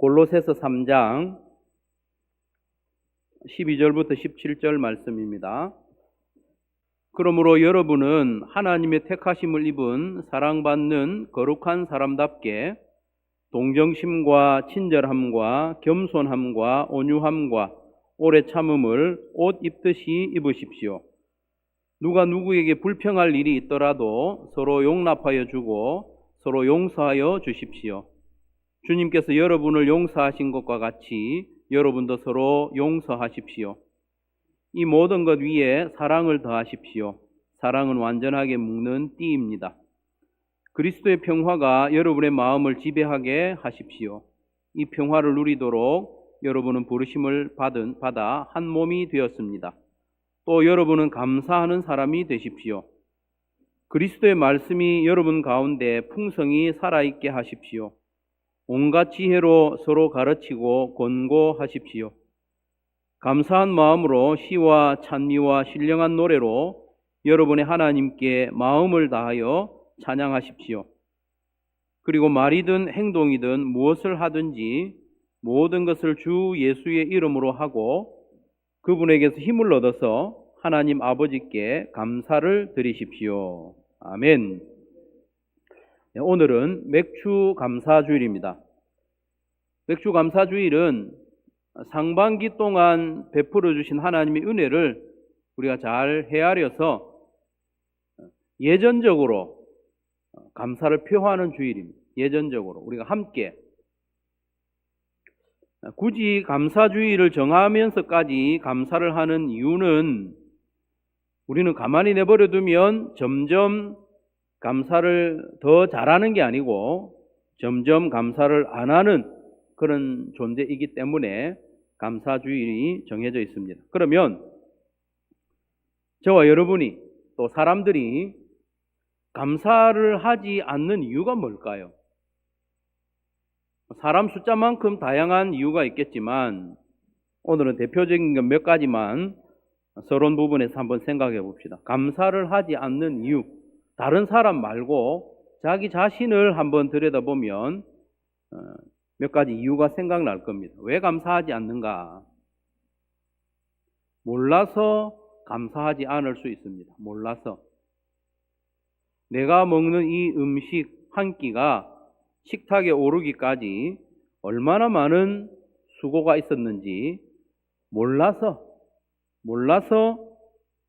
골로새서 3장 12절부터 17절 말씀입니다. 그러므로 여러분은 하나님의 택하심을 입은 사랑받는 거룩한 사람답게 동정심과 친절함과 겸손함과 온유함과 오래 참음을 옷 입듯이 입으십시오. 누가 누구에게 불평할 일이 있더라도 서로 용납하여 주고 서로 용서하여 주십시오. 주님께서 여러분을 용서하신 것과 같이 여러분도 서로 용서하십시오. 이 모든 것 위에 사랑을 더하십시오. 사랑은 완전하게 묶는 띠입니다. 그리스도의 평화가 여러분의 마음을 지배하게 하십시오. 이 평화를 누리도록 여러분은 부르심을 받아 한 몸이 되었습니다. 또 여러분은 감사하는 사람이 되십시오. 그리스도의 말씀이 여러분 가운데 풍성히 살아있게 하십시오. 온갖 지혜로 서로 가르치고 권고하십시오. 감사한 마음으로 시와 찬미와 신령한 노래로 여러분의 하나님께 마음을 다하여 찬양하십시오. 그리고 말이든 행동이든 무엇을 하든지 모든 것을 주 예수의 이름으로 하고 그분에게서 힘을 얻어서 하나님 아버지께 감사를 드리십시오. 아멘. 오늘은 맥주 감사주일입니다. 맥주 감사주일은 상반기 동안 베풀어 주신 하나님의 은혜를 우리가 잘 헤아려서 예전적으로 감사를 표하는 주일입니다. 예전적으로 우리가 함께 굳이 감사주일을 정하면서까지 감사를 하는 이유는 우리는 가만히 내버려 두면 점점 감사를 더 잘하는 게 아니고 점점 감사를 안 하는 그런 존재이기 때문에 감사주일이 정해져 있습니다. 그러면 저와 여러분이 또 사람들이 감사를 하지 않는 이유가 뭘까요? 사람 숫자만큼 다양한 이유가 있겠지만 오늘은 대표적인 것 몇 가지만 서론 부분에서 한번 생각해 봅시다. 감사를 하지 않는 이유, 다른 사람 말고 자기 자신을 한번 들여다보면 몇 가지 이유가 생각날 겁니다. 왜 감사하지 않는가? 몰라서 감사하지 않을 수 있습니다. 몰라서. 내가 먹는 이 음식 한 끼가 식탁에 오르기까지 얼마나 많은 수고가 있었는지 몰라서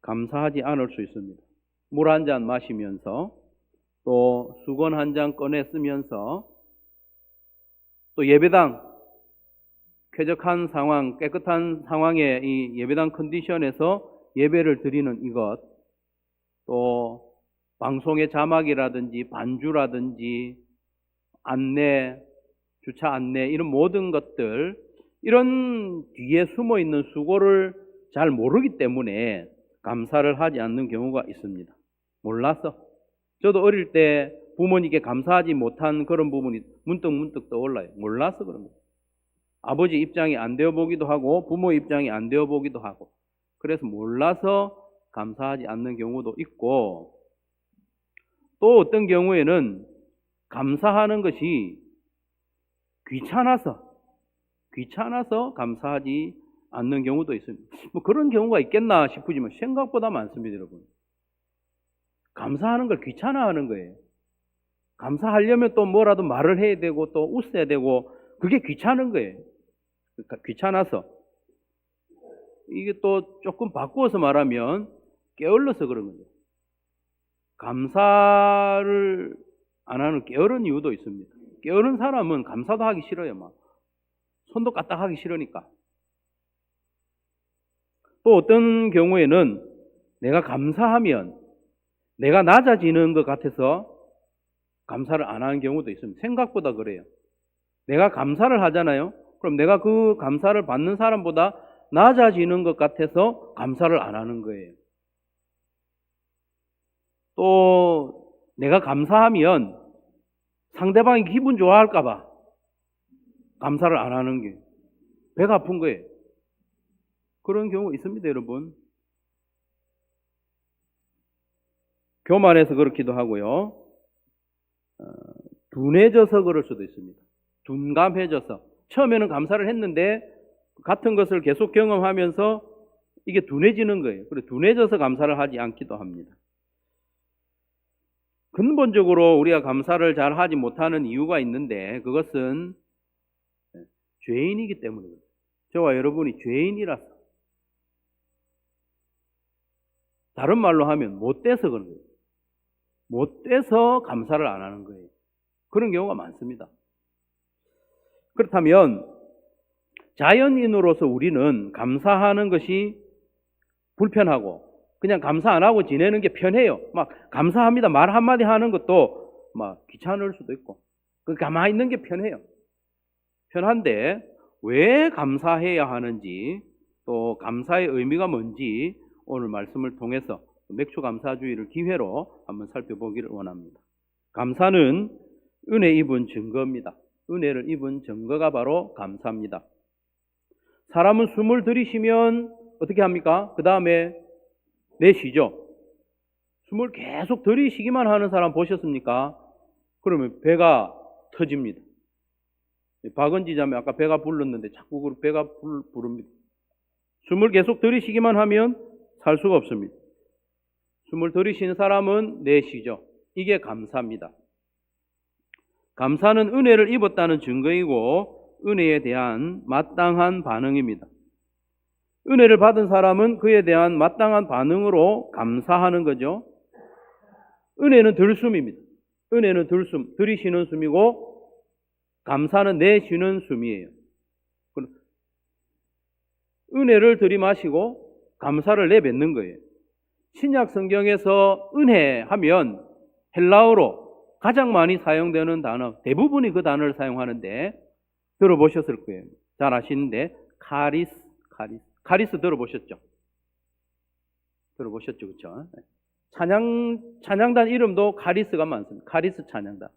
감사하지 않을 수 있습니다. 물 한 잔 마시면서 또 수건 한 장 꺼내 쓰면서 또 예배당 쾌적한 상황, 깨끗한 상황의 이 예배당 컨디션에서 예배를 드리는 이것, 또 방송의 자막이라든지 반주라든지 안내, 주차 안내 이런 모든 것들, 이런 뒤에 숨어 있는 수고를 잘 모르기 때문에 감사를 하지 않는 경우가 있습니다. 몰라서. 저도 어릴 때 부모님께 감사하지 못한 그런 부분이 문득 떠올라요. 몰라서 그런 거예요. 아버지 입장이 안 되어 보기도 하고 부모 입장이 안 되어 보기도 하고, 그래서 몰라서 감사하지 않는 경우도 있고, 또 어떤 경우에는 감사하는 것이 귀찮아서 감사하지 않는 경우도 있습니다. 뭐 그런 경우가 있겠나 싶으지만 생각보다 많습니다, 여러분. 감사하는 걸 귀찮아하는 거예요. 감사하려면 또 뭐라도 말을 해야 되고 또 웃어야 되고, 그게 귀찮은 거예요. 그러니까 귀찮아서. 이게 또 조금 바꾸어서 말하면 게을러서 그런 거죠. 감사를 안 하는 게으른 이유도 있습니다. 게으른 사람은 감사도 하기 싫어요. 막 손도 까딱하기 싫으니까. 또 어떤 경우에는 내가 감사하면 내가 낮아지는 것 같아서 감사를 안 하는 경우도 있습니다. 생각보다 그래요. 내가 감사를 하잖아요. 그럼 내가 그 감사를 받는 사람보다 낮아지는 것 같아서 감사를 안 하는 거예요. 또 내가 감사하면 상대방이 기분 좋아할까 봐 감사를 안 하는 게 배가 아픈 거예요. 그런 경우 있습니다, 여러분. 교만해서 그렇기도 하고요. 둔해져서 그럴 수도 있습니다. 둔감해져서 처음에는 감사를 했는데 같은 것을 계속 경험하면서 이게 둔해지는 거예요. 그리고 둔해져서 감사를 하지 않기도 합니다. 근본적으로 우리가 감사를 잘 하지 못하는 이유가 있는데 그것은 죄인이기 때문입니다. 저와 여러분이 죄인이라서. 다른 말로 하면 못돼서 그런 거예요. 못돼서 감사를 안 하는 거예요. 그런 경우가 많습니다. 그렇다면 자연인으로서 우리는 감사하는 것이 불편하고 그냥 감사 안 하고 지내는 게 편해요. 막 감사합니다 말 한마디 하는 것도 막 귀찮을 수도 있고 가만히 있는 게 편해요. 편한데 왜 감사해야 하는지 또 감사의 의미가 뭔지 오늘 말씀을 통해서 맥추감사주의를 기회로 한번 살펴보기를 원합니다. 감사는 은혜 입은 증거입니다. 은혜를 입은 증거가 바로 감사입니다. 사람은 숨을 들이쉬면 어떻게 합니까? 그 다음에 내쉬죠. 숨을 계속 들이쉬기만 하는 사람 보셨습니까? 그러면 배가 터집니다. 박은지 자매 아까 배가 불렀는데 자꾸 배가 부릅니다. 숨을 계속 들이쉬기만 하면 살 수가 없습니다. 숨을 들이쉬는 사람은 내쉬죠. 이게 감사입니다. 감사는 은혜를 입었다는 증거이고 은혜에 대한 마땅한 반응입니다. 은혜를 받은 사람은 그에 대한 마땅한 반응으로 감사하는 거죠. 은혜는 들숨입니다. 은혜는 들숨, 들이쉬는 숨이고 감사는 내쉬는 숨이에요. 은혜를 들이마시고 감사를 내뱉는 거예요. 신약 성경에서 은혜 하면 헬라어로 가장 많이 사용되는 단어, 대부분이 그 단어를 사용하는데 들어보셨을 거예요. 잘 아시는데 카리스 들어보셨죠? 들어보셨죠, 그렇죠? 찬양단 이름도 카리스가 많습니다. 카리스 찬양단.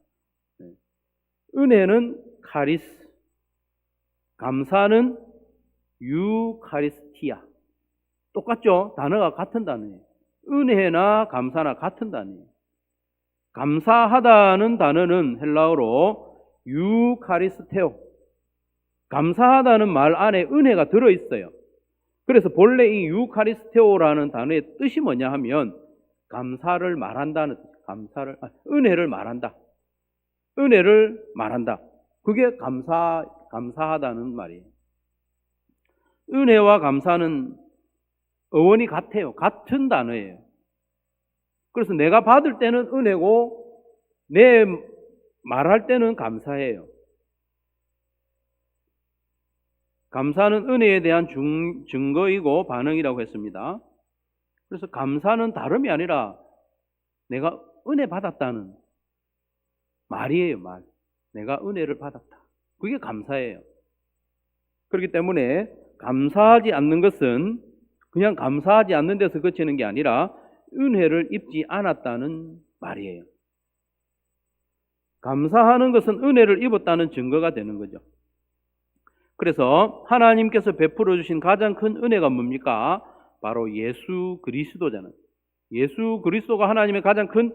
은혜는 카리스, 감사는 유카리스티아. 똑같죠? 단어가 같은 단어예요. 은혜나 감사나 같은 단어예요. 감사하다는 단어는 헬라어로 유카리스테오. 감사하다는 말 안에 은혜가 들어있어요. 그래서 본래 이 유카리스테오라는 단어의 뜻이 뭐냐 하면 감사를 말한다는 뜻, 은혜를 말한다. 은혜를 말한다. 그게 감사하다는 말이에요. 은혜와 감사는 어원이 같아요. 같은 단어예요. 그래서 내가 받을 때는 은혜고 내 말할 때는 감사해요. 감사는 은혜에 대한 증거이고 반응이라고 했습니다. 그래서 감사는 다름이 아니라 내가 은혜 받았다는 말이에요, 말. 내가 은혜를 받았다. 그게 감사예요. 그렇기 때문에 감사하지 않는 것은 그냥 감사하지 않는 데서 그치는 게 아니라 은혜를 입지 않았다는 말이에요. 감사하는 것은 은혜를 입었다는 증거가 되는 거죠. 그래서 하나님께서 베풀어 주신 가장 큰 은혜가 뭡니까? 바로 예수 그리스도잖아요. 예수 그리스도가 하나님의 가장 큰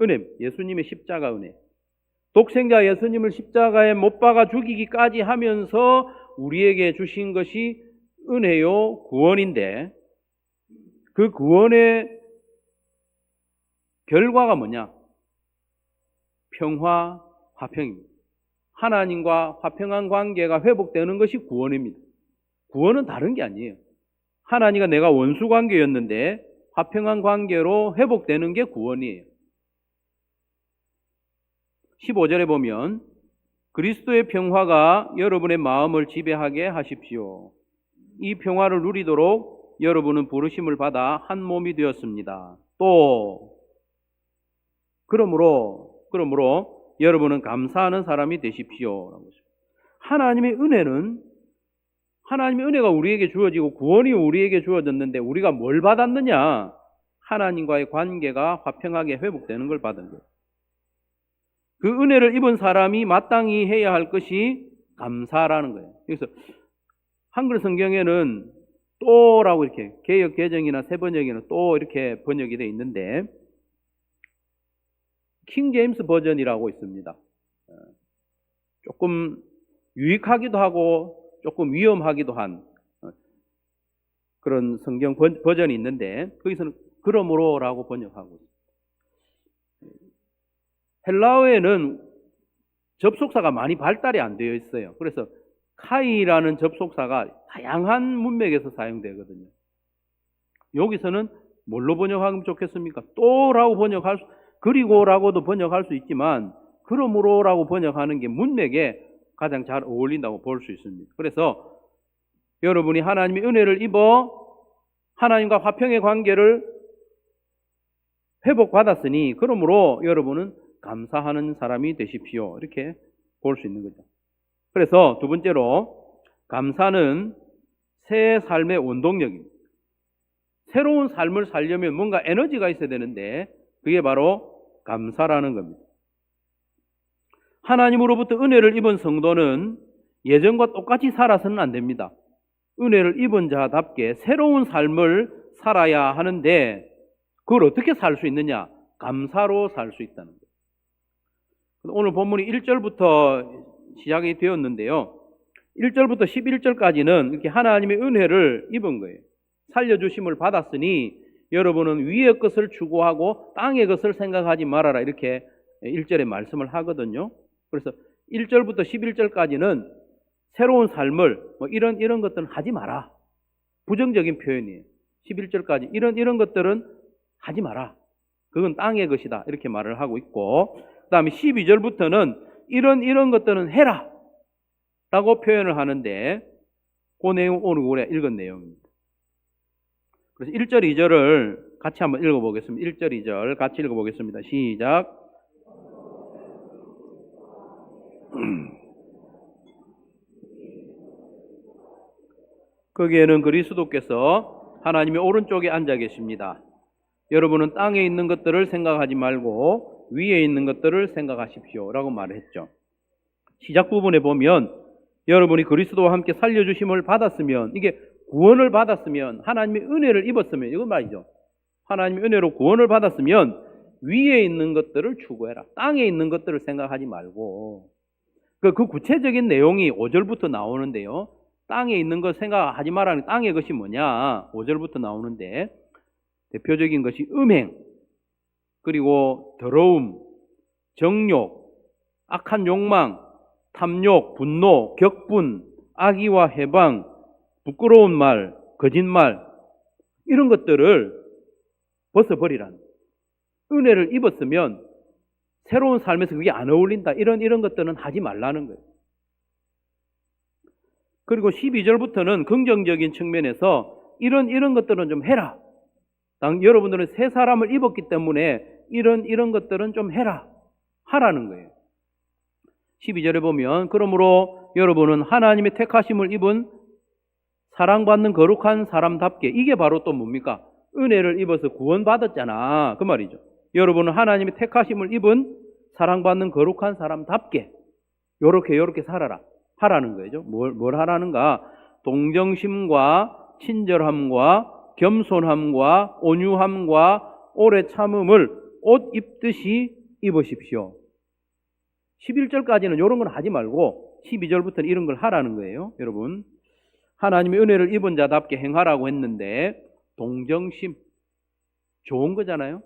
은혜, 예수님의 십자가 은혜. 독생자 예수님을 십자가에 못 박아 죽이기까지 하면서 우리에게 주신 것이 은혜요 구원인데 그 구원의 결과가 뭐냐? 평화, 화평입니다. 하나님과 화평한 관계가 회복되는 것이 구원입니다. 구원은 다른 게 아니에요. 하나님과 내가 원수 관계였는데 화평한 관계로 회복되는 게 구원이에요. 15절에 보면 그리스도의 평화가 여러분의 마음을 지배하게 하십시오. 이 평화를 누리도록 여러분은 부르심을 받아 한 몸이 되었습니다. 또 그러므로 여러분은 감사하는 사람이 되십시오. 하나님의 은혜가 우리에게 주어지고 구원이 우리에게 주어졌는데 우리가 뭘 받았느냐? 하나님과의 관계가 화평하게 회복되는 걸 받은 거예요. 그 은혜를 입은 사람이 마땅히 해야 할 것이 감사라는 거예요. 그래서 한글 성경에는 또라고 이렇게 개역 개정이나 세번역에는 또 이렇게 번역이 되어 있는데 킹 제임스 버전이라고 있습니다. 조금 유익하기도 하고 조금 위험하기도 한 그런 성경 버전이 있는데 거기서는 그러므로라고 번역하고 있습니다. 헬라어에는 접속사가 많이 발달이 안 되어 있어요. 그래서 카이라는 접속사가 다양한 문맥에서 사용되거든요. 여기서는 뭘로 번역하면 좋겠습니까? 또라고 번역할 수, 그리고라고도 번역할 수 있지만 그러므로라고 번역하는 게 문맥에 가장 잘 어울린다고 볼 수 있습니다. 그래서 여러분이 하나님의 은혜를 입어 하나님과 화평의 관계를 회복받았으니 그러므로 여러분은 감사하는 사람이 되십시오. 이렇게 볼 수 있는 거죠. 그래서 두 번째로 감사는 새 삶의 원동력입니다. 새로운 삶을 살려면 뭔가 에너지가 있어야 되는데 그게 바로 감사라는 겁니다. 하나님으로부터 은혜를 입은 성도는 예전과 똑같이 살아서는 안 됩니다. 은혜를 입은 자답게 새로운 삶을 살아야 하는데 그걸 어떻게 살 수 있느냐? 감사로 살 수 있다는 거예요. 오늘 본문이 1절부터 시작이 되었는데요. 1절부터 11절까지는 이렇게 하나님의 은혜를 입은 거예요. 살려주심을 받았으니 여러분은 위의 것을 추구하고 땅의 것을 생각하지 말아라. 이렇게 1절에 말씀을 하거든요. 그래서 1절부터 11절까지는 새로운 삶을 이런 것들은 하지 마라. 부정적인 표현이에요. 11절까지 이런 것들은 하지 마라. 그건 땅의 것이다. 이렇게 말을 하고 있고 그 다음에 12절부터는 이런 것들은 해라 라고 표현을 하는데 그 내용 오늘 우리가 읽은 내용입니다. 그래서 1절, 2절을 같이 한번 읽어보겠습니다. 1절, 2절 같이 읽어보겠습니다. 시작. 거기에는 그리스도께서 하나님의 오른쪽에 앉아 계십니다. 여러분은 땅에 있는 것들을 생각하지 말고 위에 있는 것들을 생각하십시오 라고 말을 했죠. 시작 부분에 보면 여러분이 그리스도와 함께 살려주심을 받았으면 이게 구원을 받았으면 하나님의 은혜를 입었으면 이건 말이죠. 하나님의 은혜로 구원을 받았으면 위에 있는 것들을 추구해라. 땅에 있는 것들을 생각하지 말고 그 구체적인 내용이 5절부터 나오는데요. 땅에 있는 것 생각하지 말라는 땅의 것이 뭐냐 5절부터 나오는데 대표적인 것이 음행 그리고 더러움, 정욕, 악한 욕망, 탐욕, 분노, 격분, 악의와 해방, 부끄러운 말, 거짓말 이런 것들을 벗어버리라는 거예요. 은혜를 입었으면 새로운 삶에서 그게 안 어울린다. 이런 것들은 하지 말라는 거예요. 그리고 12절부터는 긍정적인 측면에서 이런 것들은 좀 해라. 여러분들은 새 사람을 입었기 때문에 이런 것들은 좀 해라. 하라는 거예요. 12절에 보면 그러므로 여러분은 하나님의 택하심을 입은 사랑받는 거룩한 사람답게 이게 바로 또 뭡니까? 은혜를 입어서 구원받았잖아. 그 말이죠. 여러분은 하나님의 택하심을 입은 사랑받는 거룩한 사람답게 요렇게 살아라. 하라는 거죠. 뭘 하라는가? 동정심과 친절함과 겸손함과 온유함과 오래 참음을 옷 입듯이 입으십시오. 11절까지는 이런 건 하지 말고 12절부터는 이런 걸 하라는 거예요. 여러분 하나님의 은혜를 입은 자답게 행하라고 했는데 동정심 좋은 거잖아요.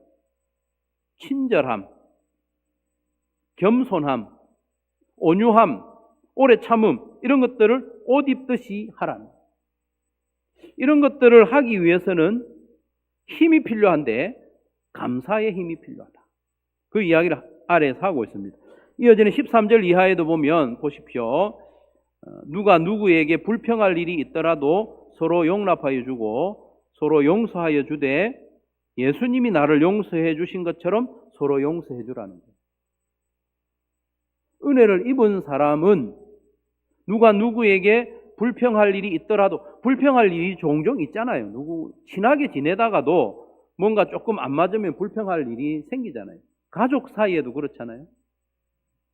친절함, 겸손함, 온유함, 오래 참음 이런 것들을 옷 입듯이 하라는 거예요. 이런 것들을 하기 위해서는 힘이 필요한데 감사의 힘이 필요하다. 그 이야기를 아래에서 하고 있습니다. 이어지는 13절 이하에도 보면 보십시오. 누가 누구에게 불평할 일이 있더라도 서로 용납하여 주고 서로 용서하여 주되 예수님이 나를 용서해 주신 것처럼 서로 용서해 주라는 거예요. 은혜를 입은 사람은 누가 누구에게 불평할 일이 있더라도 불평할 일이 종종 있잖아요. 누구 친하게 지내다가도 뭔가 조금 안 맞으면 불평할 일이 생기잖아요. 가족 사이에도 그렇잖아요.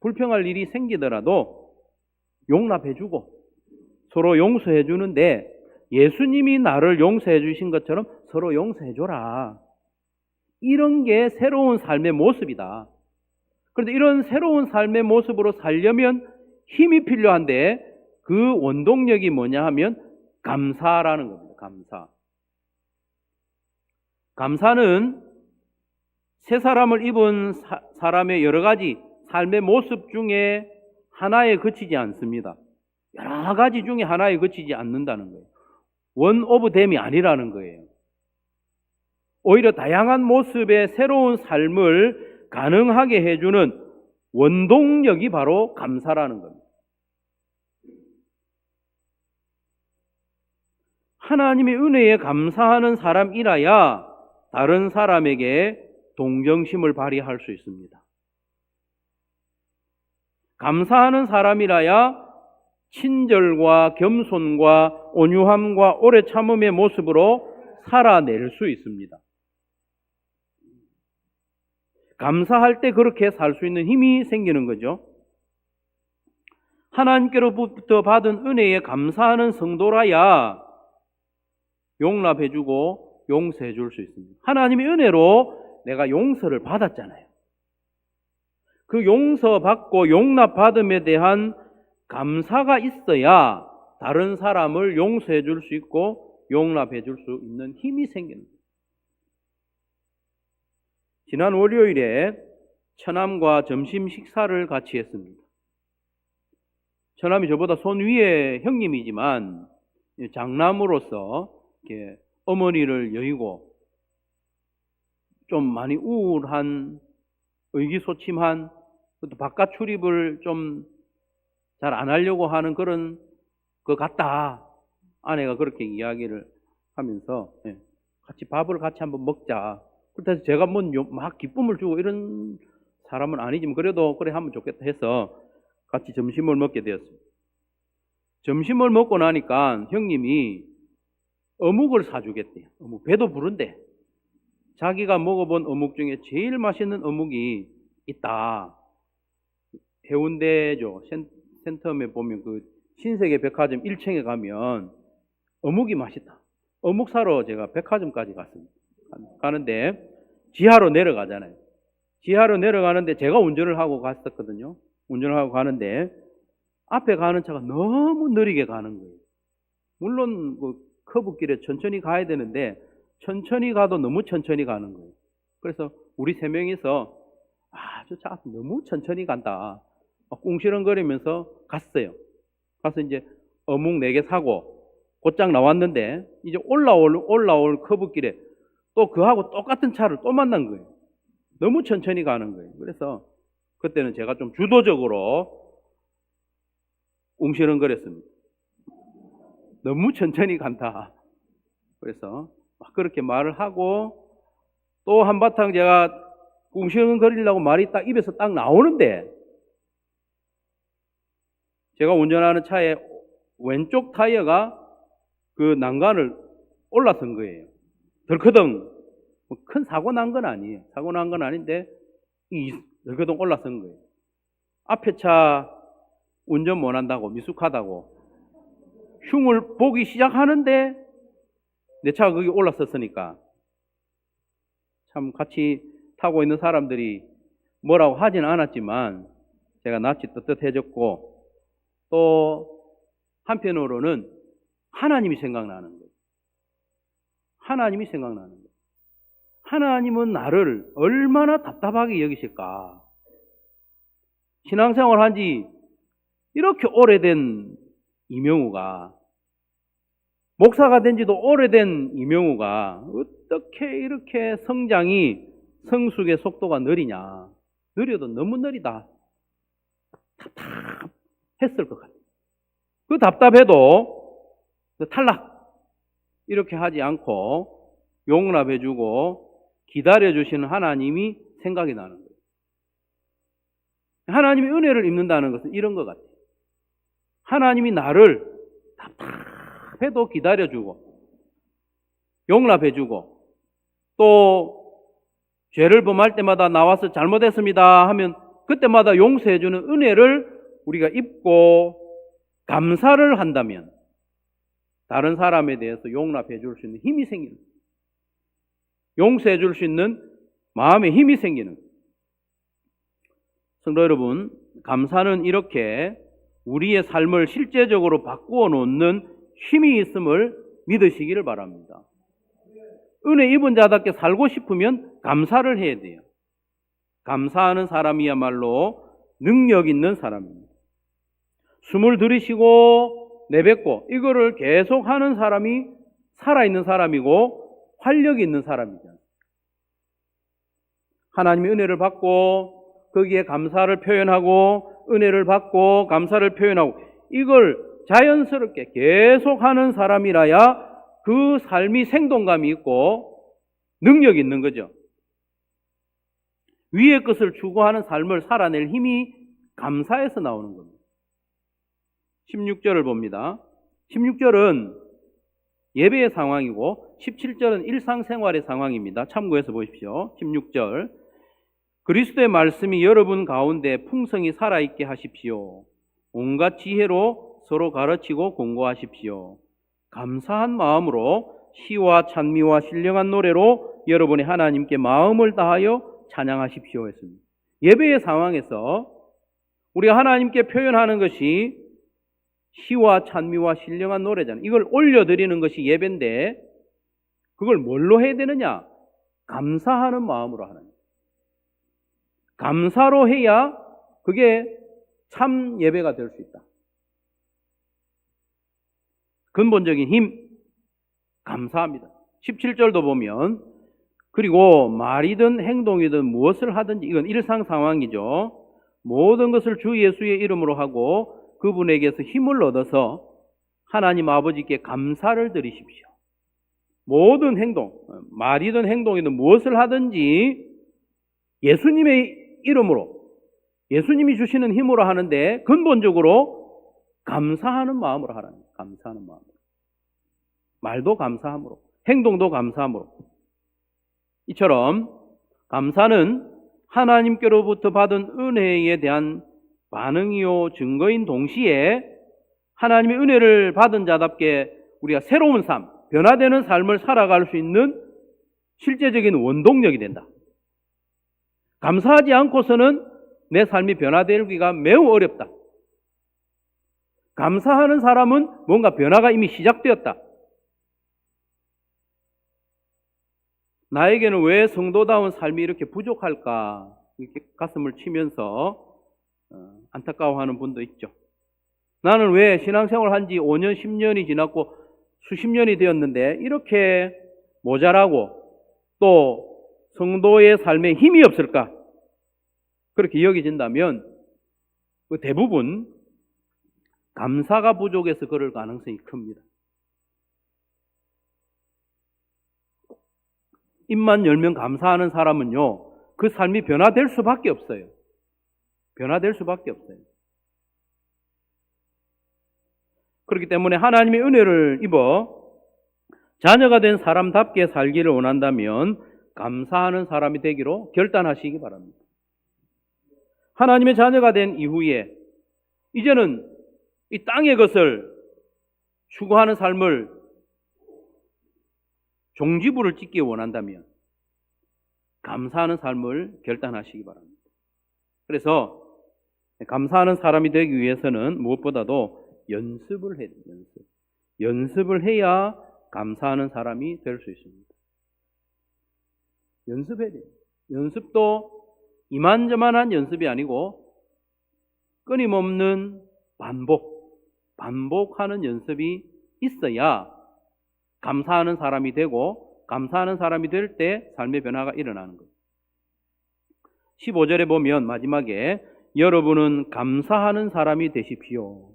불평할 일이 생기더라도 용납해주고 서로 용서해주는데 예수님이 나를 용서해 주신 것처럼 서로 용서해줘라. 이런 게 새로운 삶의 모습이다. 그런데 이런 새로운 삶의 모습으로 살려면 힘이 필요한데 그 원동력이 뭐냐 하면 감사라는 겁니다. 감사. 감사는 새 사람을 입은 사람의 여러 가지 삶의 모습 중에 하나에 그치지 않습니다. 여러 가지 중에 하나에 그치지 않는다는 거예요. 원 오브 댐이 아니라는 거예요. 오히려 다양한 모습의 새로운 삶을 가능하게 해주는 원동력이 바로 감사라는 겁니다. 하나님의 은혜에 감사하는 사람이라야 다른 사람에게 동정심을 발휘할 수 있습니다. 감사하는 사람이라야 친절과 겸손과 온유함과 오래 참음의 모습으로 살아낼 수 있습니다. 감사할 때 그렇게 살 수 있는 힘이 생기는 거죠. 하나님께로부터 받은 은혜에 감사하는 성도라야 용납해주고 용서해줄 수 있습니다. 하나님의 은혜로 내가 용서를 받았잖아요. 그 용서받고 용납받음에 대한 감사가 있어야 다른 사람을 용서해줄 수 있고 용납해줄 수 있는 힘이 생기는 거예요. 지난 월요일에 처남과 점심 식사를 같이 했습니다. 처남이 저보다 손 위에 형님이지만 장남으로서 이렇게 어머니를 여의고 좀 많이 우울한, 의기소침한, 또 바깥 출입을 좀 잘 안 하려고 하는 그런 것 같다. 아내가 그렇게 이야기를 하면서 같이 밥을 같이 한번 먹자. 그래서 제가 막 기쁨을 주고 이런 사람은 아니지만 그래도 그래 하면 좋겠다 해서 같이 점심을 먹게 되었습니다. 점심을 먹고 나니까 형님이 어묵을 사주겠대요. 어묵, 배도 부른데 자기가 먹어본 어묵 중에 제일 맛있는 어묵이 있다. 해운대죠. 센텀에 보면 그 신세계 백화점 1층에 가면 어묵이 맛있다. 어묵 사러 제가 백화점까지 갔습니다. 가는데 지하로 내려가잖아요. 지하로 내려가는데 제가 운전을 하고 갔었거든요. 운전을 하고 가는데 앞에 가는 차가 너무 느리게 가는 거예요. 물론 그 커브길에 천천히 가야 되는데 천천히 가도 너무 천천히 가는 거예요. 그래서 우리 세 명이서 저 차 너무 천천히 간다. 막 꿍시렁거리면서 갔어요. 가서 이제 어묵 4개 사고 곧장 나왔는데 이제 올라올 커브길에 또 그하고 똑같은 차를 또 만난 거예요. 너무 천천히 가는 거예요. 그래서 그때는 제가 좀 주도적으로 웅시렁거렸습니다. 너무 천천히 간다. 그래서 막 그렇게 말을 하고 또 한바탕 제가 웅시렁거리려고 말이 딱 입에서 딱 나오는데 제가 운전하는 차의 왼쪽 타이어가 그 난간을 올라선 거예요. 덜커덩. 큰 사고 난 건 아니에요. 사고 난 건 아닌데 덜커덩 올라선 거예요. 앞에 차 운전 못한다고 미숙하다고 흉을 보기 시작하는데 내 차가 거기 올라섰으니까 참 같이 타고 있는 사람들이 뭐라고 하진 않았지만 제가 낯이 떳떳해졌고 또 한편으로는 하나님이 생각나는 거예요. 하나님이 생각나는 거예요. 하나님은 나를 얼마나 답답하게 여기실까? 신앙생활 한 지 이렇게 오래된 이명우가, 목사가 된 지도 오래된 이명우가 어떻게 이렇게 성숙의 속도가 느리냐? 느려도 너무 느리다. 답답했을 것 같아요. 그 답답해도 탈락 이렇게 하지 않고 용납해주고 기다려주시는 하나님이 생각이 나는 거예요. 하나님의 은혜를 입는다는 것은 이런 것 같아요. 하나님이 나를 답답해도 기다려주고 용납해주고 또 죄를 범할 때마다 나와서 잘못했습니다 하면 그때마다 용서해주는 은혜를 우리가 입고 감사를 한다면 다른 사람에 대해서 용납해 줄 수 있는 힘이 생기는 거예요. 용서해 줄 수 있는 마음의 힘이 생기는 거예요. 성도 여러분, 감사는 이렇게 우리의 삶을 실제적으로 바꾸어 놓는 힘이 있음을 믿으시기를 바랍니다. 은혜 입은 자답게 살고 싶으면 감사를 해야 돼요. 감사하는 사람이야말로 능력 있는 사람입니다. 숨을 들이쉬고 내뱉고 이거를 계속하는 사람이 살아있는 사람이고 활력이 있는 사람이죠. 하나님의 은혜를 받고 거기에 감사를 표현하고 은혜를 받고 감사를 표현하고 이걸 자연스럽게 계속하는 사람이라야 그 삶이 생동감이 있고 능력이 있는 거죠. 위의 것을 추구하는 삶을 살아낼 힘이 감사에서 나오는 겁니다. 16절을 봅니다. 16절은 예배의 상황이고 17절은 일상생활의 상황입니다. 참고해서 보십시오. 16절 그리스도의 말씀이 여러분 가운데 풍성히 살아있게 하십시오. 온갖 지혜로 서로 가르치고 공고하십시오. 감사한 마음으로 시와 찬미와 신령한 노래로 여러분의 하나님께 마음을 다하여 찬양하십시오 했습니다. 예배의 상황에서 우리가 하나님께 표현하는 것이 시와 찬미와 신령한 노래잖아요. 이걸 올려드리는 것이 예배인데 그걸 뭘로 해야 되느냐? 감사하는 마음으로 하는 거예요. 감사로 해야 그게 참 예배가 될 수 있다. 근본적인 힘, 감사합니다. 17절도 보면 그리고 말이든 행동이든 무엇을 하든지 이건 일상 상황이죠. 모든 것을 주 예수의 이름으로 하고 그분에게서 힘을 얻어서 하나님 아버지께 감사를 드리십시오. 모든 행동, 말이든 행동이든 무엇을 하든지 예수님의 이름으로, 예수님이 주시는 힘으로 하는데 근본적으로 감사하는 마음으로 하라는 거예요. 감사하는 마음으로. 말도 감사함으로, 행동도 감사함으로. 이처럼 감사는 하나님께로부터 받은 은혜에 대한 반응이요 증거인 동시에 하나님의 은혜를 받은 자답게 우리가 새로운 삶, 변화되는 삶을 살아갈 수 있는 실제적인 원동력이 된다. 감사하지 않고서는 내 삶이 변화되기가 매우 어렵다. 감사하는 사람은 뭔가 변화가 이미 시작되었다. 나에게는 왜 성도다운 삶이 이렇게 부족할까? 이렇게 가슴을 치면서 안타까워하는 분도 있죠. 나는 왜 신앙생활 한 지 5년, 10년이 지났고 수십 년이 되었는데 이렇게 모자라고 또 성도의 삶에 힘이 없을까? 그렇게 여겨진다면 대부분 감사가 부족해서 그럴 가능성이 큽니다. 입만 열면 감사하는 사람은요, 그 삶이 변화될 수밖에 없어요. 변화될 수밖에 없어요. 그렇기 때문에 하나님의 은혜를 입어 자녀가 된 사람답게 살기를 원한다면 감사하는 사람이 되기로 결단하시기 바랍니다. 하나님의 자녀가 된 이후에 이제는 이 땅의 것을 추구하는 삶을 종지부를 찍기 원한다면 감사하는 삶을 결단하시기 바랍니다. 그래서 감사하는 사람이 되기 위해서는 무엇보다도 연습을 해야 돼요. 연습을 해야 감사하는 사람이 될 수 있습니다. 연습해야 돼요. 연습도 이만저만한 연습이 아니고 끊임없는 반복하는 연습이 있어야 감사하는 사람이 되고 감사하는 사람이 될 때 삶의 변화가 일어나는 거예요. 15절에 보면 마지막에 여러분은 감사하는 사람이 되십시오.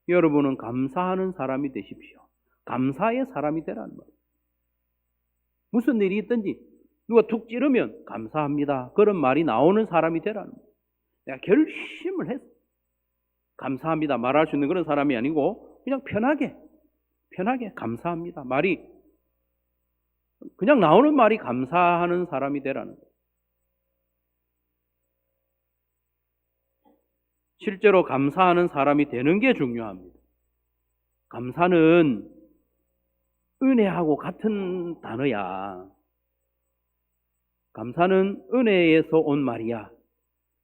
여러분은 감사하는 사람이 되십시오. 감사의 사람이 되라는 말이에요. 무슨 일이 있든지 누가 툭 찌르면 감사합니다. 그런 말이 나오는 사람이 되라는 거예요. 내가 결심을 해서 감사합니다 말할 수 있는 그런 사람이 아니고 그냥 편하게 감사합니다 말이 그냥 나오는 말이 감사하는 사람이 되라는 거예요. 실제로 감사하는 사람이 되는 게 중요합니다. 감사는 은혜하고 같은 단어야. 감사는 은혜에서 온 말이야.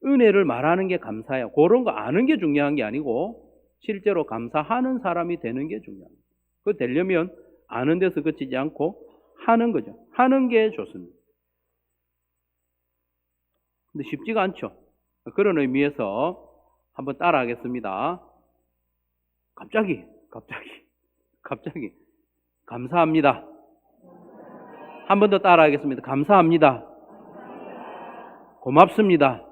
은혜를 말하는 게 감사예요. 그런 거 아는 게 중요한 게 아니고 실제로 감사하는 사람이 되는 게 중요합니다. 그거 되려면 아는 데서 그치지 않고 하는 거죠. 하는 게 좋습니다. 근데 쉽지가 않죠. 그런 의미에서 한번 따라하겠습니다. 갑자기 감사합니다. 한 번 더 따라하겠습니다. 감사합니다. 고맙습니다.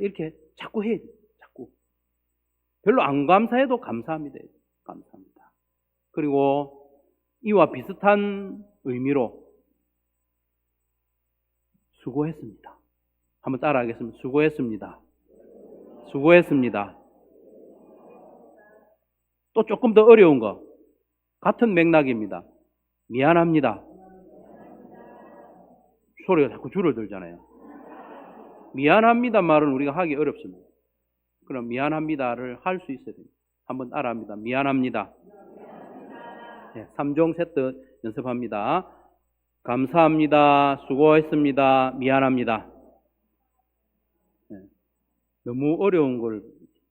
이렇게 자꾸 해야 돼요. 자꾸. 별로 안 감사해도 감사합니다. 감사합니다. 그리고 이와 비슷한 의미로 수고했습니다. 한번 따라하겠습니다. 수고했습니다. 수고했습니다. 또 조금 더 어려운 거. 같은 맥락입니다. 미안합니다. 소리가 자꾸 줄어들잖아요. 미안합니다 말은 우리가 하기 어렵습니다. 그럼 미안합니다를 할 수 있어야 됩니다. 한번 따라합니다. 미안합니다. 네, 3종 세트 연습합니다. 감사합니다. 수고했습니다. 미안합니다. 네, 너무 어려운 걸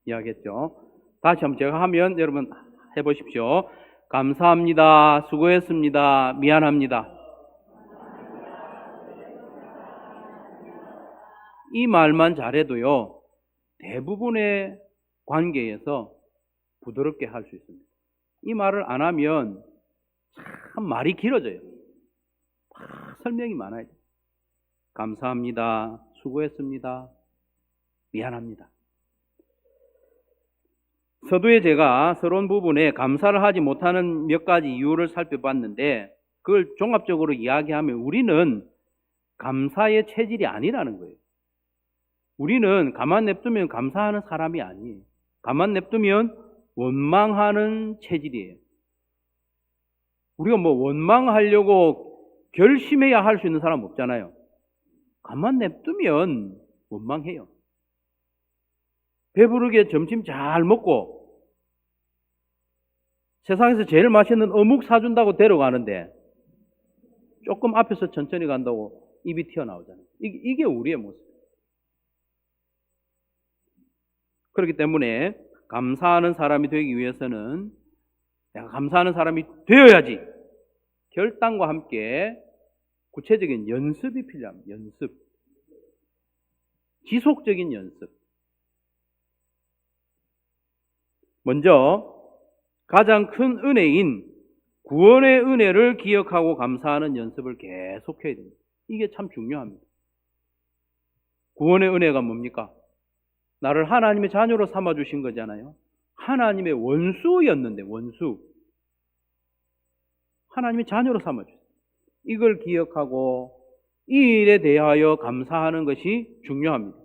이야기했죠. 다시 한번 제가 하면 여러분 해보십시오. 감사합니다. 수고했습니다. 미안합니다. 이 말만 잘해도요, 대부분의 관계에서 부드럽게 할 수 있습니다. 이 말을 안 하면 참 말이 길어져요. 설명이 많아요. 감사합니다. 수고했습니다. 미안합니다. 서두에 제가 서론 부분에 감사를 하지 못하는 몇 가지 이유를 살펴봤는데 그걸 종합적으로 이야기하면 우리는 감사의 체질이 아니라는 거예요. 우리는 가만 냅두면 감사하는 사람이 아니에요. 가만 냅두면 원망하는 체질이에요. 우리가 뭐 원망하려고 결심해야 할 수 있는 사람 없잖아요. 가만 냅두면 원망해요. 배부르게 점심 잘 먹고 세상에서 제일 맛있는 어묵 사준다고 데려가는데 조금 앞에서 천천히 간다고 입이 튀어나오잖아요. 이게 우리의 모습. 그렇기 때문에 감사하는 사람이 되기 위해서는 내가 감사하는 사람이 되어야지 결단과 함께 구체적인 연습이 필요합니다. 연습. 지속적인 연습. 먼저 가장 큰 은혜인 구원의 은혜를 기억하고 감사하는 연습을 계속해야 됩니다. 이게 참 중요합니다. 구원의 은혜가 뭡니까? 나를 하나님의 자녀로 삼아주신 거잖아요. 하나님의 원수였는데 원수. 하나님의 자녀로 삼아주셨어요. 이걸 기억하고 이 일에 대하여 감사하는 것이 중요합니다.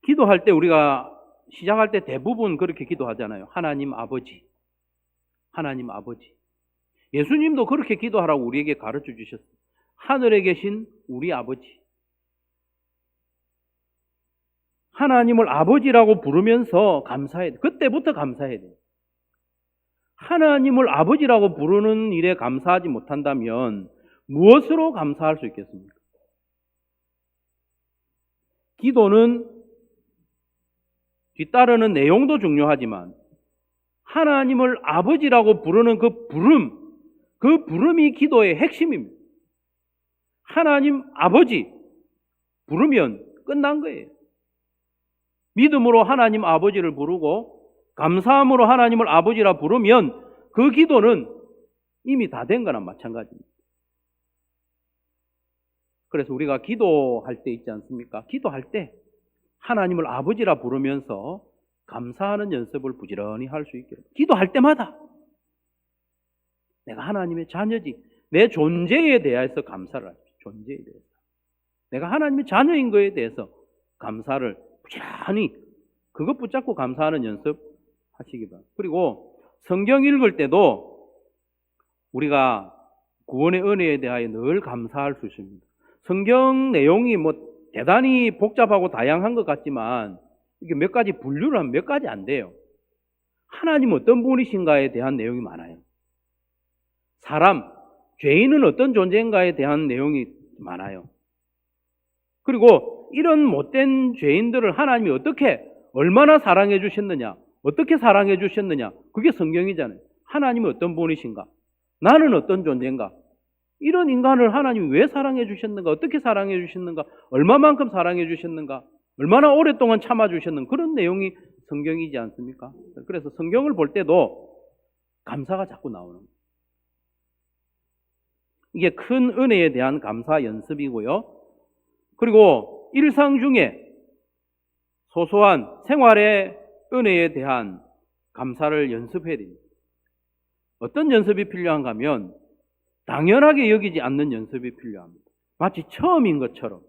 기도할 때 우리가 시작할 때 대부분 그렇게 기도하잖아요. 하나님 아버지. 하나님 아버지. 예수님도 그렇게 기도하라고 우리에게 가르쳐 주셨어요. 하늘에 계신 우리 아버지. 하나님을 아버지라고 부르면서 감사해야 돼요. 그때부터 감사해야 돼요. 하나님을 아버지라고 부르는 일에 감사하지 못한다면 무엇으로 감사할 수 있겠습니까? 기도는 뒤따르는 내용도 중요하지만 하나님을 아버지라고 부르는 그 부름이 기도의 핵심입니다. 하나님 아버지 부르면 끝난 거예요. 믿음으로 하나님 아버지를 부르고 감사함으로 하나님을 아버지라 부르면 그 기도는 이미 다 된 거나 마찬가지입니다. 그래서 우리가 기도할 때 있지 않습니까? 기도할 때 하나님을 아버지라 부르면서 감사하는 연습을 부지런히 할 수 있기를. 기도할 때마다 내가 하나님의 자녀지, 내 존재에 대해서 감사를 합시다. 존재에 대해서. 내가 하나님의 자녀인 것에 대해서 감사를 부지런히 그것 붙잡고 감사하는 연습 하시기 바랍니다. 그리고 성경 읽을 때도 우리가 구원의 은혜에 대하여 늘 감사할 수 있습니다. 성경 내용이 뭐 대단히 복잡하고 다양한 것 같지만 이게 몇 가지 분류를 하면 몇 가지 안 돼요. 하나님 어떤 분이신가에 대한 내용이 많아요. 사람, 죄인은 어떤 존재인가에 대한 내용이 많아요. 그리고 이런 못된 죄인들을 하나님이 얼마나 사랑해 주셨느냐, 어떻게 사랑해 주셨느냐, 그게 성경이잖아요. 하나님이 어떤 분이신가, 나는 어떤 존재인가, 이런 인간을 하나님이 왜 사랑해 주셨는가, 어떻게 사랑해 주셨는가, 얼마만큼 사랑해 주셨는가, 얼마나 오랫동안 참아 주셨는가, 그런 내용이 성경이지 않습니까? 그래서 성경을 볼 때도 감사가 자꾸 나오는 거예요. 이게 큰 은혜에 대한 감사 연습이고요. 그리고 일상 중에 소소한 생활의 은혜에 대한 감사를 연습해야 됩니다. 어떤 연습이 필요한가 하면 당연하게 여기지 않는 연습이 필요합니다. 마치 처음인 것처럼.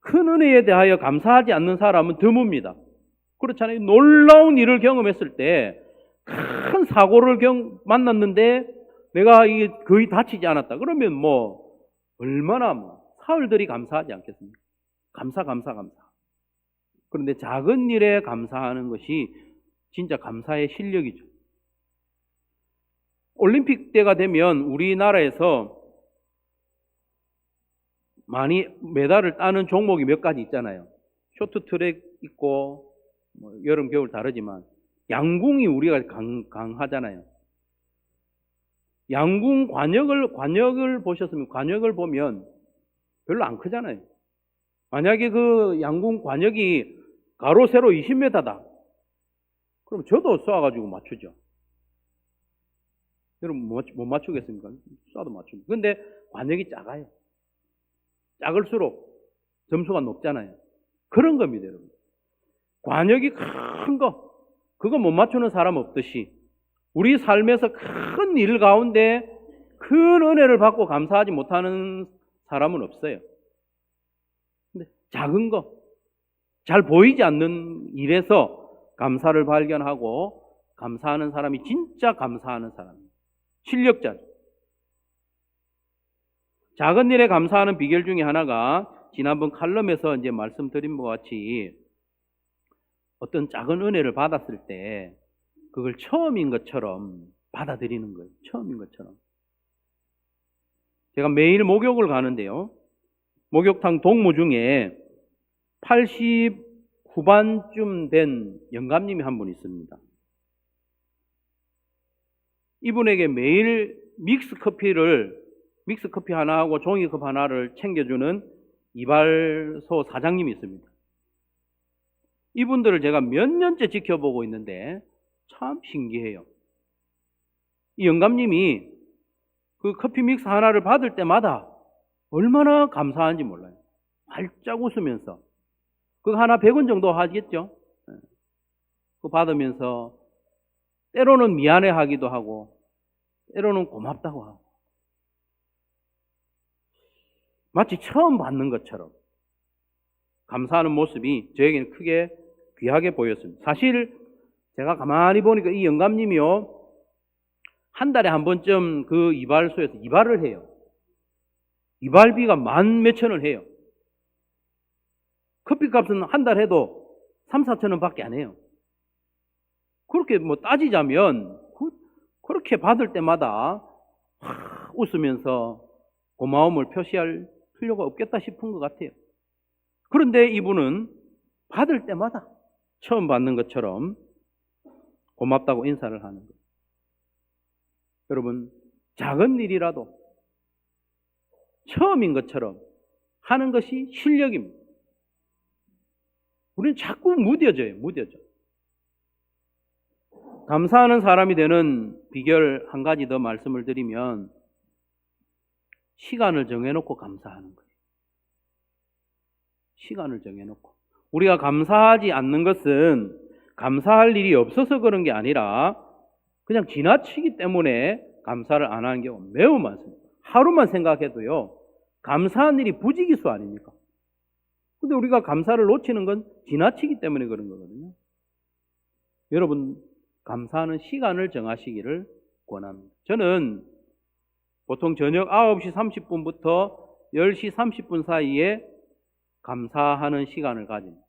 큰 은혜에 대하여 감사하지 않는 사람은 드뭅니다. 그렇잖아요. 놀라운 일을 경험했을 때 큰 사고를 만났는데 내가 이게 거의 다치지 않았다. 그러면 얼마나 사흘들이 감사하지 않겠습니까? 감사. 그런데 작은 일에 감사하는 것이 진짜 감사의 실력이죠. 올림픽 때가 되면 우리나라에서 많이 메달을 따는 종목이 몇 가지 있잖아요. 쇼트트랙 있고 여름 겨울 다르지만 양궁이 우리가 강하잖아요. 양궁 관역을 보셨으면 관역을 보면 별로 안 크잖아요. 만약에 그 양궁 관역이 가로 세로 20m다. 그럼 저도 쏴가지고 맞추죠. 여러분 못 맞추겠습니까? 쏴도 맞춥니다. 근데 관역이 작아요. 작을수록 점수가 높잖아요. 그런 겁니다, 여러분. 관역이 큰 거, 그거 못 맞추는 사람 없듯이 우리 삶에서 큰 일 가운데 큰 은혜를 받고 감사하지 못하는 사람은 없어요. 근데 작은 거, 잘 보이지 않는 일에서 감사를 발견하고 감사하는 사람이 진짜 감사하는 사람입니다. 실력자죠. 작은 일에 감사하는 비결 중에 하나가 지난번 칼럼에서 이제 말씀드린 것 같이 어떤 작은 은혜를 받았을 때 그걸 처음인 것처럼 받아들이는 거예요. 처음인 것처럼. 제가 매일 목욕을 가는데요. 목욕탕 동무 중에 80 후반쯤 된 영감님이 한 분 있습니다. 이분에게 매일 믹스커피 하나하고 종이컵 하나를 챙겨주는 이발소 사장님이 있습니다. 이분들을 제가 몇 년째 지켜보고 있는데 참 신기해요. 이 영감님이 그 커피 믹스 하나를 받을 때마다 얼마나 감사한지 몰라요. 활짝 웃으면서. 그거 하나 100원 정도 하겠죠? 그거 받으면서 때로는 미안해하기도 하고 때로는 고맙다고 하고 마치 처음 받는 것처럼 감사하는 모습이 저에게는 크게 귀하게 보였습니다. 사실 제가 가만히 보니까 이 영감님이요, 한 달에 한 번쯤 그 이발소에서 이발을 해요. 이발비가 10,000몇천을 해요. 커피값은 한 달 해도 3,000~4,000원 밖에 안 해요. 그렇게 따지자면 그렇게 받을 때마다 웃으면서 고마움을 표시할 필요가 없겠다 싶은 것 같아요. 그런데 이분은 받을 때마다 처음 받는 것처럼 고맙다고 인사를 하는 거예요. 여러분, 작은 일이라도 처음인 것처럼 하는 것이 실력입니다. 우리는 자꾸 무뎌져요. 감사하는 사람이 되는 비결 한 가지 더 말씀을 드리면 시간을 정해놓고 감사하는 거예요. 시간을 정해놓고. 우리가 감사하지 않는 것은 감사할 일이 없어서 그런 게 아니라 그냥 지나치기 때문에 감사를 안 하는 경우가 매우 많습니다. 하루만 생각해도요, 감사한 일이 부지기수 아닙니까? 근데 우리가 감사를 놓치는 건 지나치기 때문에 그런 거거든요. 여러분, 감사하는 시간을 정하시기를 권합니다. 저는 보통 저녁 9시 30분부터 10시 30분 사이에 감사하는 시간을 가집니다.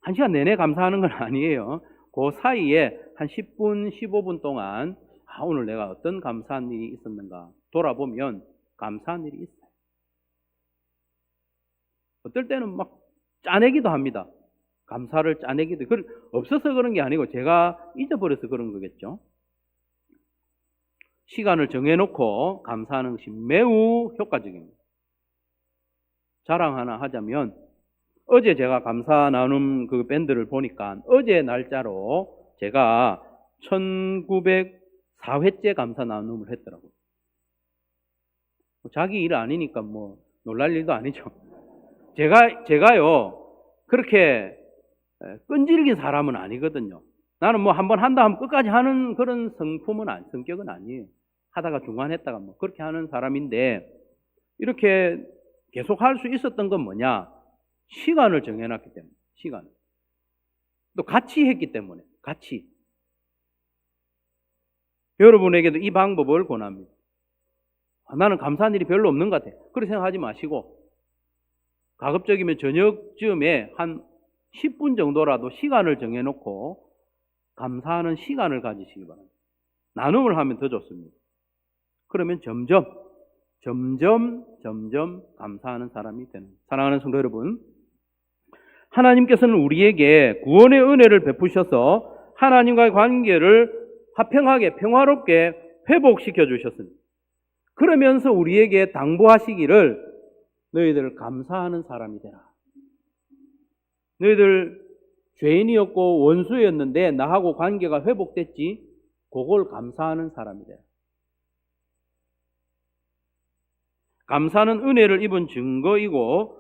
1시간 내내 감사하는 건 아니에요. 그 사이에 한 10분, 15분 동안 오늘 내가 어떤 감사한 일이 있었는가 돌아보면 감사한 일이 있어요. 어떨 때는 막 짜내기도 합니다. 감사를 짜내기도. 없어서 그런 게 아니고 제가 잊어버려서 그런 거겠죠. 시간을 정해놓고 감사하는 것이 매우 효과적입니다. 자랑 하나 하자면 어제 제가 감사 나눔 그 밴드를 보니까 어제 날짜로 제가 1904회째 감사 나눔을 했더라고요. 자기 일 아니니까 뭐 놀랄 일도 아니죠. 제가요 그렇게 끈질긴 사람은 아니거든요. 나는 뭐 한번 한다 하면 끝까지 하는 그런 성격은 아니에요. 하다가 중간 했다가 뭐 그렇게 하는 사람인데 이렇게 계속 할 수 있었던 건 뭐냐? 시간을 정해놨기 때문에. 시간. 또 같이 했기 때문에. 같이. 여러분에게도 이 방법을 권합니다. 나는 감사한 일이 별로 없는 것 같아. 그렇게 생각하지 마시고 가급적이면 저녁쯤에 한 10분 정도라도 시간을 정해놓고 감사하는 시간을 가지시기 바랍니다. 나눔을 하면 더 좋습니다. 그러면 점점 감사하는 사람이 되는. 사랑하는 성도 여러분, 하나님께서는 우리에게 구원의 은혜를 베푸셔서 하나님과의 관계를 화평하게 평화롭게 회복시켜 주셨습니다. 그러면서 우리에게 당부하시기를 너희들 감사하는 사람이 되라. 너희들 죄인이었고 원수였는데 나하고 관계가 회복됐지. 그걸 감사하는 사람이 되라. 감사는 은혜를 입은 증거이고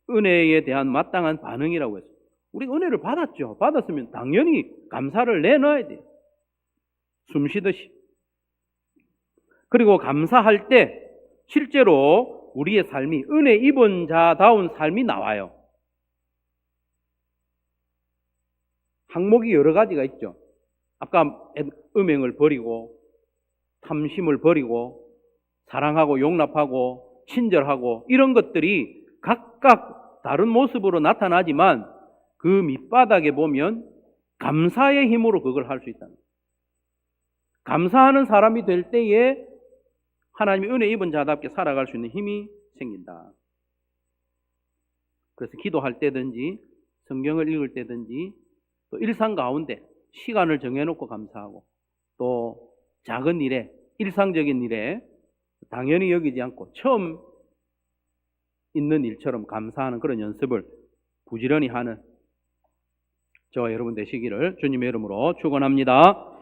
은혜에 대한 마땅한 반응이라고 했습니다. 우리가 은혜를 받았죠. 받았으면 당연히 감사를 내놔야 돼요. 숨 쉬듯이. 그리고 감사할 때 실제로 우리의 삶이 은혜 입은 자다운 삶이 나와요. 항목이 여러 가지가 있죠. 아까 음행을 버리고 탐심을 버리고 사랑하고 용납하고 친절하고 이런 것들이 각각 다른 모습으로 나타나지만 그 밑바닥에 보면 감사의 힘으로 그걸 할 수 있다. 감사하는 사람이 될 때에 하나님의 은혜 입은 자답게 살아갈 수 있는 힘이 생긴다. 그래서 기도할 때든지 성경을 읽을 때든지 또 일상 가운데 시간을 정해놓고 감사하고 또 작은 일에 일상적인 일에 당연히 여기지 않고 처음 있는 일처럼 감사하는 그런 연습을 부지런히 하는 저와 여러분 되시기를 주님의 이름으로 축원합니다.